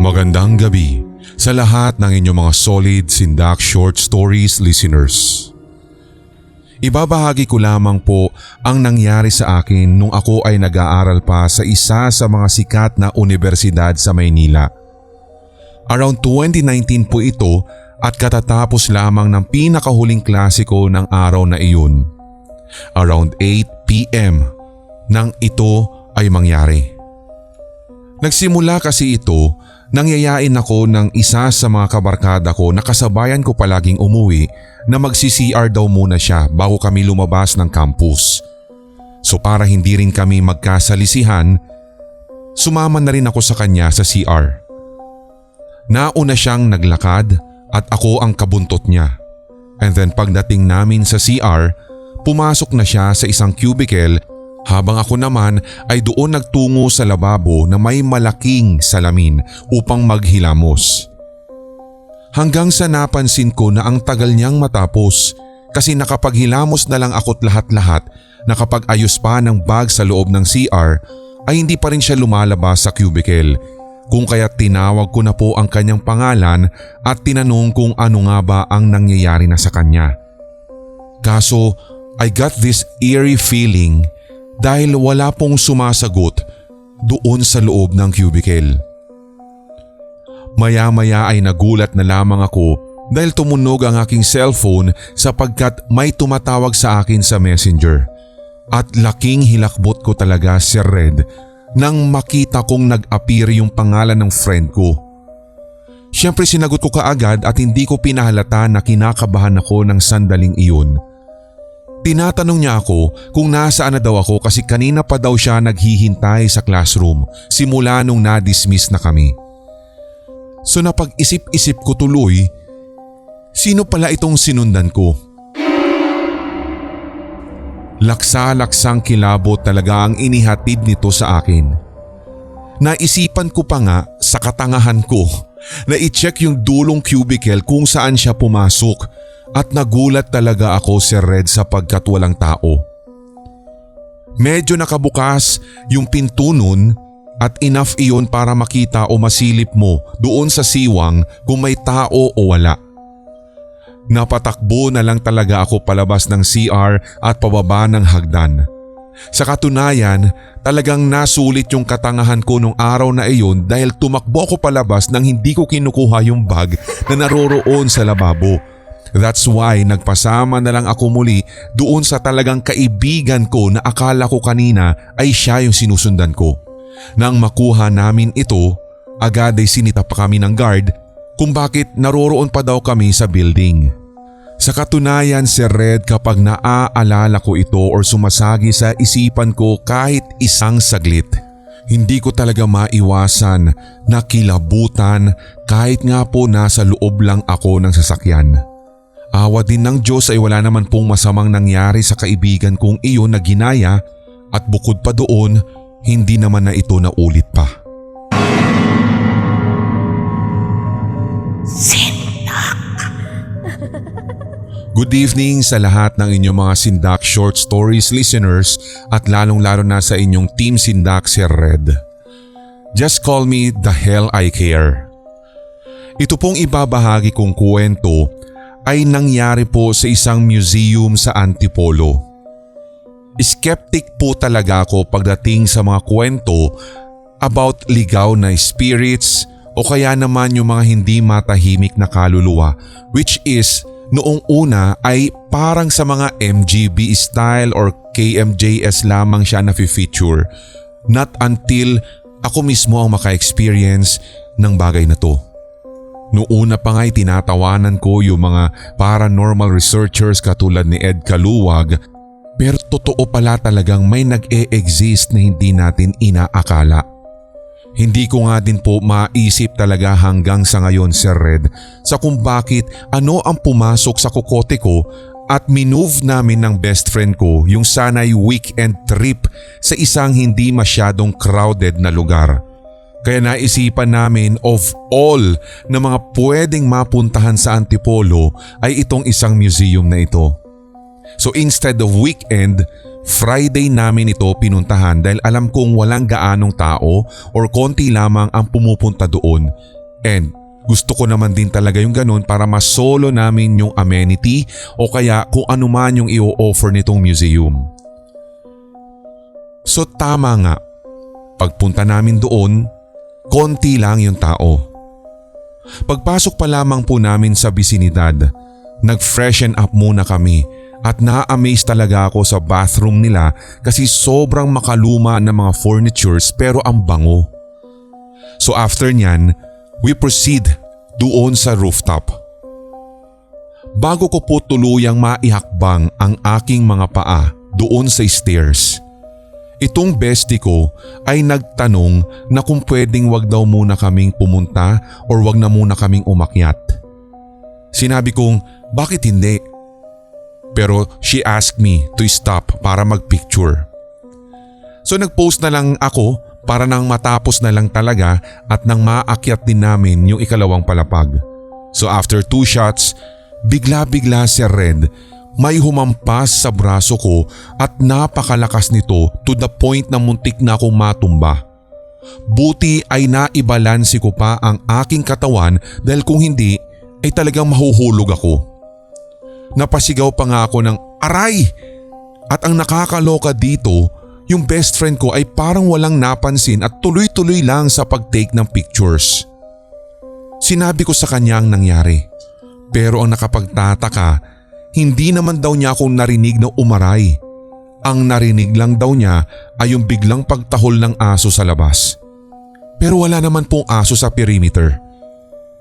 Magandang gabi sa lahat ng inyong mga solid Sindak Short Stories listeners. Ibabahagi ko lamang po ang nangyari sa akin nung ako ay nag-aaral pa sa isa sa mga sikat na universidad sa Maynila. Around 2019 po ito at katatapos lamang ng pinakahuling klase ko ng araw na iyon. Around 8 p.m. nang ito ay mangyari. Nagsimula kasi ito, nangyayain ako ng isa sa mga kabarkada ko na kasabayan ko palaging umuwi na magsi-CR daw muna siya bago kami lumabas ng campus. So para hindi rin kami magkasalisihan, sumama na rin ako sa kanya sa CR. Nauna siyang naglakad at ako ang kabuntot niya. And then pagdating namin sa CR, pumasok na siya sa isang cubicle habang ako naman ay doon nagtungo sa lababo na may malaking salamin upang maghilamos. Hanggang sa napansin ko na ang tagal niyang matapos kasi nakapaghilamos na lang ako't lahat-lahat na kapag ayos pa ng bag sa loob ng CR ay hindi pa rin siya lumalabas sa cubicle. Kung kaya tinawag ko na po ang kanyang pangalan at tinanong kung ano nga ba ang nangyayari na sa kanya. Kaso I got this eerie feeling dahil wala pong sumasagot doon sa loob ng cubicle. Maya-maya ay nagulat na lamang ako dahil tumunog ang aking cellphone sapagkat may tumatawag sa akin sa messenger. At laking hilakbot ko talaga, Sir Red, nang makita kong nag-appear yung pangalan ng friend ko. Siyempre sinagot ko kaagad at hindi ko pinahalata na kinakabahan ako ng sandaling iyon. Tinatanong niya ako kung nasaan na daw ako kasi kanina pa daw siya naghihintay sa classroom simula nung na-dismiss na kami. So napag-isip-isip ko tuloy, sino pala itong sinundan ko? Laksa-laksang kilabot talaga ang inihatid nito sa akin. Naisipan ko pa nga sa katangahan ko na i-check yung dulong cubicle kung saan siya pumasok. At nagulat talaga ako, Sir Red, sapagkat walang tao. Medyo nakabukas yung pinto nun at enough iyon para makita o masilip mo doon sa siwang kung may tao o wala. Napatakbo na lang talaga ako palabas ng CR at pababa ng hagdan. Sa katunayan, talagang nasulit yung katangahan ko nung araw na iyon dahil tumakbo ako palabas nang hindi ko kinukuha yung bag na naroroon sa lababo. That's why nagpasama na lang ako muli doon sa talagang kaibigan ko na akala ko kanina ay siya yung sinusundan ko. Nang makuha namin ito, agad ay sinita pa kami ng guard kung bakit naroroon pa daw kami sa building. Sa katunayan, Sir Red, kapag naaalala ko ito or sumasagi sa isipan ko kahit isang saglit, hindi ko talaga maiwasan na kilabutan kahit nga po nasa loob lang ako ng sasakyan. Awa din ng Diyos ay wala naman pong masamang nangyari sa kaibigan kong iyon na ginaya at bukod pa doon, hindi naman na ito naulit pa. Sindak. Good evening sa lahat ng inyong mga Sindak Short Stories listeners at lalong-lalo na sa inyong Team Sindak, Sir Red. Just call me the hell I care. Ito pong ibabahagi kong kwento ay nangyari po sa isang museum sa Antipolo. Skeptic po talaga ako pagdating sa mga kwento about ligaw na spirits o kaya naman yung mga hindi matahimik na kaluluwa, which is noong una ay parang sa mga MGB style or KMJS lamang siya na-feature, not until ako mismo ang maka-experience ng bagay na to. Noong una pa nga'y tinatawanan ko yung mga paranormal researchers katulad ni Ed Kaluwag, pero totoo pala talagang may nag-e-exist na hindi natin inaakala. Hindi ko nga din po maisip talaga hanggang sa ngayon, Sir Red, sa kung bakit ano ang pumasok sa kokote ko at minove namin ng best friend ko yung sanay weekend trip sa isang hindi masyadong crowded na lugar. Kaya naisipan namin of all na mga pwedeng mapuntahan sa Antipolo ay itong isang museum na ito. So instead of weekend, Friday namin ito pinuntahan dahil alam kong walang gaanong tao or konti lamang ang pumupunta doon. And gusto ko naman din talaga yung ganun para masolo namin yung amenity o kaya kung ano man yung i-offer nitong museum. So tama nga, pagpunta namin doon, konti lang yung tao. Pagpasok pa lamang po namin sa bisinidad, nag-freshen up muna kami at na-amaze talaga ako sa bathroom nila kasi sobrang makaluma ng mga furnitures pero ang bango. So after nyan, we proceed doon sa rooftop. Bago ko po tuluyang maihakbang ang aking mga paa doon sa stairs, itong bestie ko ay nagtanong na kung pwedeng wag daw muna kaming pumunta or wag na muna kaming umakyat. Sinabi kong bakit hindi? Pero she asked me to stop para magpicture. So nagpost na lang ako para nang matapos na lang talaga at nang maakyat din namin yung ikalawang palapag. So after 2 shots, bigla-bigla si Red may humampas sa braso ko at napakalakas nito to the point na muntik na akong matumba. Buti ay naibalansi ko pa ang aking katawan dahil kung hindi ay talagang mahuhulog ako. Napasigaw pa nga ako ng aray! At ang nakakaloka dito, yung best friend ko ay parang walang napansin at tuloy-tuloy lang sa pag-take ng pictures. Sinabi ko sa kanya ang nangyari. Pero ang nakapagtataka, hindi naman daw niya akong narinig na umaray. Ang narinig lang daw niya ay yung biglang pagtahol ng aso sa labas. Pero wala naman pong aso sa perimeter.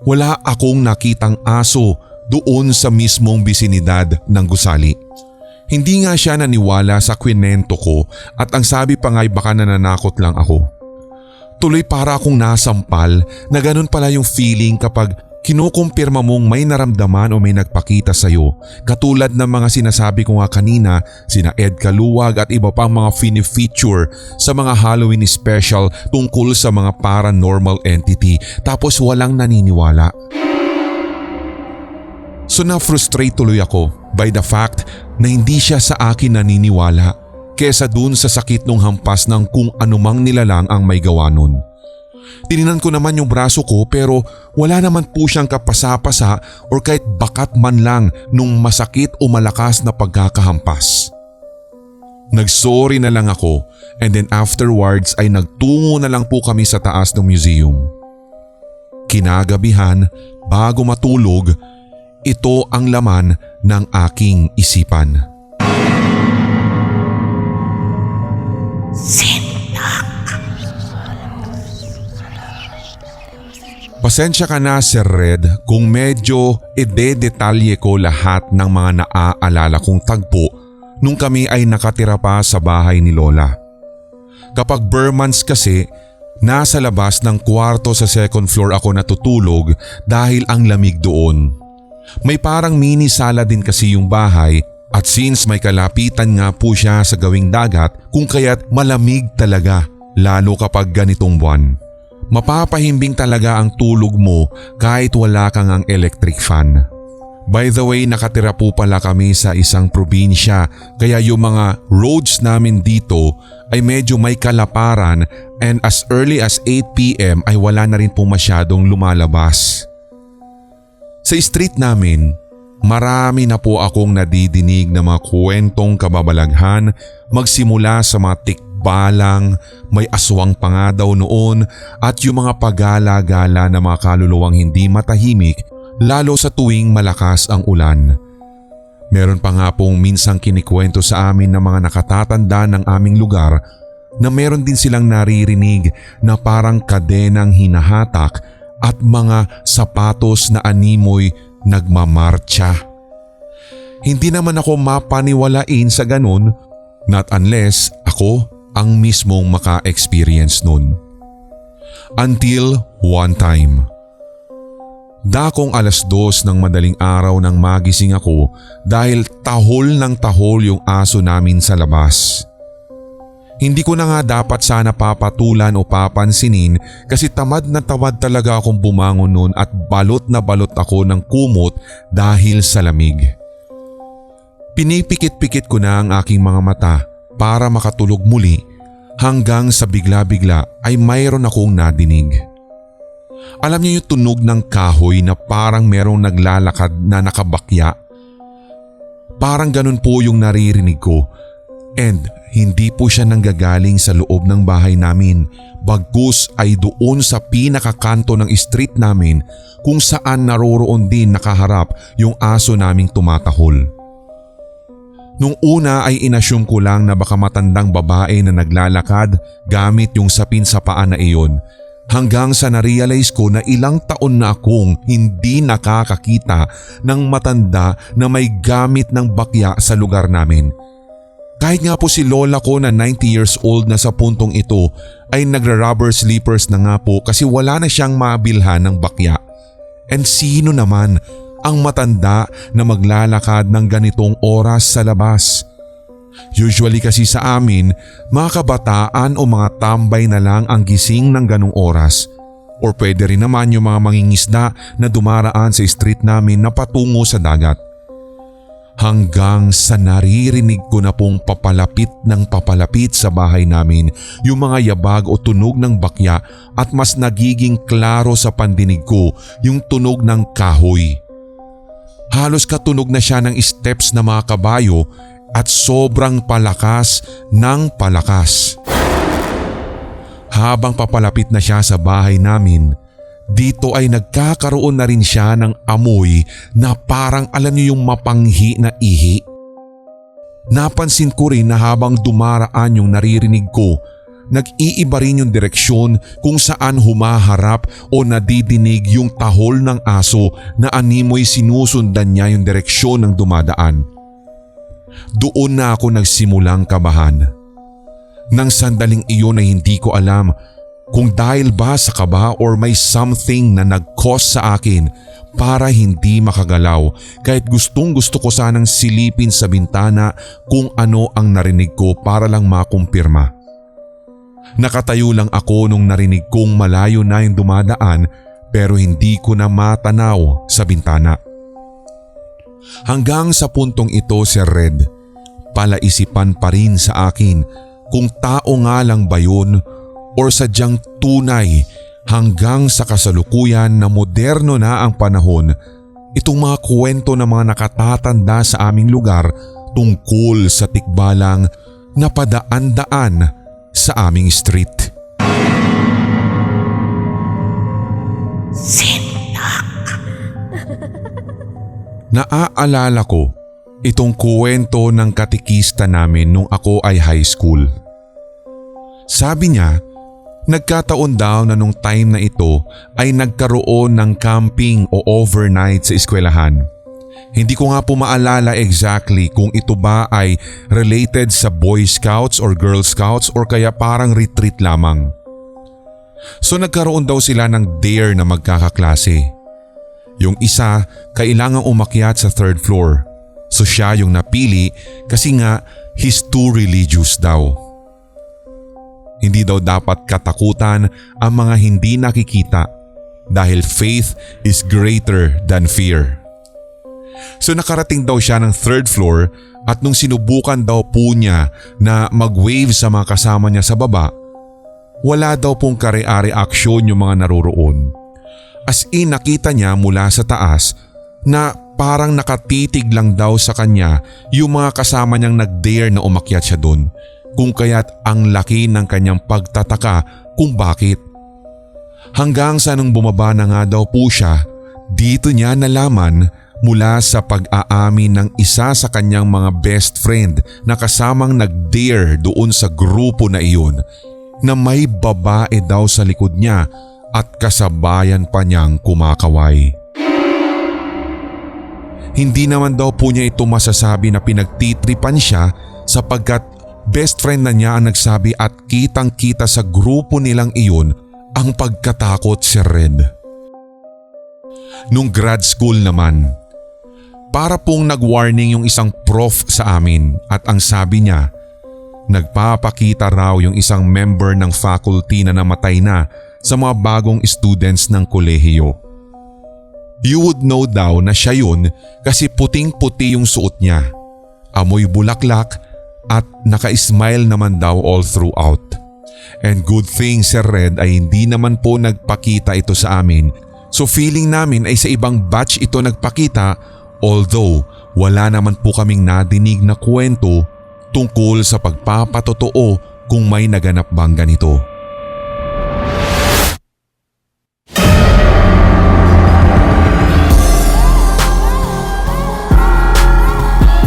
Wala akong nakitang aso doon sa mismong bisinidad ng gusali. Hindi nga siya naniwala sa kwento ko at ang sabi pa nga ay baka nananakot lang ako. Tuloy para akong nasampal na ganun pala yung feeling kapag kinukumpirma mong may naramdaman o may nagpakita sa'yo. Katulad ng mga sinasabi ko nga kanina, sina Ed Kaluwag at iba pang mga fini-feature sa mga Halloween special tungkol sa mga paranormal entity tapos walang naniniwala. So na-frustrate tuloy ako by the fact na hindi siya sa akin naniniwala kesa dun sa sakit nung hampas ng kung anumang nilalang ang may gawa nun. Tininan ko naman yung braso ko pero wala naman po siyang kapasa-pasa or kahit bakat man lang nung masakit o malakas na pagkakahampas. Nagsorry na lang ako and then afterwards ay nagtungo na lang po kami sa taas ng museum. Kinagabihan, bago matulog, ito ang laman ng aking isipan. Pasensya ka na Sir Red kung medyo ide-detalye ko lahat ng mga naaalala kong tagpo nung kami ay nakatira pa sa bahay ni Lola. Kapag Burmans kasi, nasa labas ng kwarto sa second floor ako natutulog dahil ang lamig doon. May parang mini sala din kasi yung bahay at since may kalapitan nga po siya sa gawing dagat kung kaya't malamig talaga lalo kapag ganitong buwan. Mapapahimbing talaga ang tulog mo kahit wala kang ang electric fan. By the way, nakatira po pala kami sa isang probinsya kaya yung mga roads namin dito ay medyo may kalaparan and as early as 8 PM ay wala na rin po masyadong lumalabas. Sa street namin, marami na po akong nadidinig na mga kwentong kababalaghan magsimula sa mga tikbalang, may aswang pa nga daw noon at yung mga pagala-gala na mga kaluluwang hindi matahimik lalo sa tuwing malakas ang ulan. Meron pa nga pong minsang kinikwento sa amin ng mga nakatatanda ng aming lugar na meron din silang naririnig na parang kadenang hinahatak at mga sapatos na animoy nagmamarcha. Hindi naman ako mapaniwalain sa ganun not unless ako ang mismong maka-experience nun. Until one time. Dakong 2:00 ng madaling araw nang magising ako dahil tahol ng tahol yung aso namin sa labas. Hindi ko na nga dapat sana papatulan o papansinin kasi tamad na tamad talaga akong bumangon noon at balot na balot ako ng kumot dahil sa lamig. Pinipikit-pikit ko na ang aking mga mata para makatulog muli hanggang sa bigla-bigla ay mayroon akong nadinig. Alam niyo yung tunog ng kahoy na parang merong naglalakad na nakabakya? Parang ganun po yung naririnig ko, and hindi po siya nanggagaling sa loob ng bahay namin, bagkus ay doon sa pinakakanto ng street namin kung saan naroroon din nakaharap yung aso naming tumatahol. Nung una ay inassume ko lang na baka matandang babae na naglalakad gamit yung sapin sa paa na iyon, hanggang sa narealize ko na ilang taon na akong hindi nakakakita ng matanda na may gamit ng bakya sa lugar namin. Kahit nga po si lola ko na 90 years old na sa puntong ito ay nagra-rubber sleepers na nga po kasi wala na siyang mabilhan ng bakya. And sino naman ang matanda na maglalakad ng ganitong oras sa labas? Usually kasi sa amin, mga kabataan o mga tambay na lang ang gising ng ganong oras. Or pwede rin naman yung mga mangingisda na dumaraan sa street namin na patungo sa dagat. Hanggang sa naririnig ko na pong papalapit ng papalapit sa bahay namin yung mga yabag o tunog ng bakya at mas nagiging klaro sa pandinig ko yung tunog ng kahoy. Halos katunog na siya ng steps na mga kabayo at sobrang palakas ng palakas. Habang papalapit na siya sa bahay namin, dito ay nagkakaroon na rin siya ng amoy na parang alam niyo yung mapanghi na ihi. Napansin ko rin na habang dumaraan yung naririnig ko, nag-iiba rin yung direksyon kung saan humaharap o nadidinig yung tahol ng aso na animoy sinusundan niya yung direksyon ng dumadaan. Doon na ako nagsimulang kabahan. Nang sandaling iyon ay hindi ko alam kung dahil ba sa kaba or may something na nag-cause sa akin para hindi makagalaw kahit gustong-gusto ko sanang silipin sa bintana kung ano ang narinig ko para lang makumpirma. Nakatayo lang ako nung narinig kong malayo na yung dumadaan pero hindi ko na matanaw sa bintana. Hanggang sa puntong ito, Sir Red, palaisipan pa rin sa akin kung tao nga lang ba yun or sadyang tunay hanggang sa kasalukuyan na moderno na ang panahon, itong mga kwento ng mga nakatatanda sa aming lugar tungkol sa tikbalang na padaan-daan sa aming street. Naaalala ko itong kwento ng katikista namin nung ako ay high school. Sabi niya, nagkataon daw na nung time na ito ay nagkaroon ng camping o overnight sa eskwelahan. Hindi ko nga po maalala exactly kung ito ba ay related sa Boy Scouts or Girl Scouts or kaya parang retreat lamang. So nagkaroon daw sila ng dare na magkakaklase. Yung isa, kailangang umakyat sa 3rd floor. So siya yung napili kasi nga he's too religious daw. Hindi daw dapat katakutan ang mga hindi nakikita dahil faith is greater than fear. So nakarating daw siya ng 3rd floor at nung sinubukan daw po niya na mag-wave sa mga kasama niya sa baba, wala daw pong kare-reaksyon yung mga naroroon. As in nakita niya mula sa taas na parang nakatitig lang daw sa kanya yung mga kasama niyang nag-dare na umakyat siya doon. Kung kaya't ang laki ng kanyang pagtataka kung bakit. Hanggang sa nung bumaba na nga daw po siya, dito niya nalaman mula sa pag-aamin ng isa sa kanyang mga best friend na kasamang nag-dare doon sa grupo na iyon na may babae daw sa likod niya at kasabayan pa niyang kumakaway. Hindi naman daw po niya ito masasabi na pinagtitripan siya sapagkat best friend na niya ang nagsabi at kitang-kita sa grupo nilang iyon ang pagkatakot, Sir Red. Nung grad school naman, para pong nag-warning yung isang prof sa amin at ang sabi niya, nagpapakita raw yung isang member ng faculty na namatay na sa mga bagong students ng kolehiyo. You would know daw na siya yun kasi puting-puti yung suot niya, amoy bulaklak at naka-smile naman daw all throughout. And good thing Sir Red ay hindi naman po nagpakita ito sa amin, so feeling namin ay sa ibang batch ito nagpakita, although wala naman po kaming nadinig na kwento tungkol sa pagpapatotoo kung may naganap bang ganito.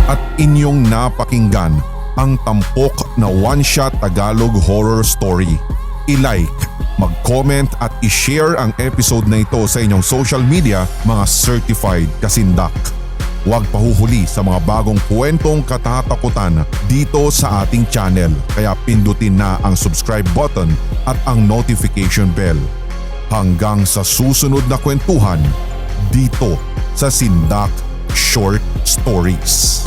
At inyong napakinggan ang tampok na one-shot Tagalog horror story. I-like, mag-comment at i-share ang episode na ito sa inyong social media, mga certified kasindak. Huwag pahuhuli sa mga bagong kwentong katatakutan dito sa ating channel, kaya pindutin na ang subscribe button at ang notification bell. Hanggang sa susunod na kwentuhan dito sa Sindak Short Stories.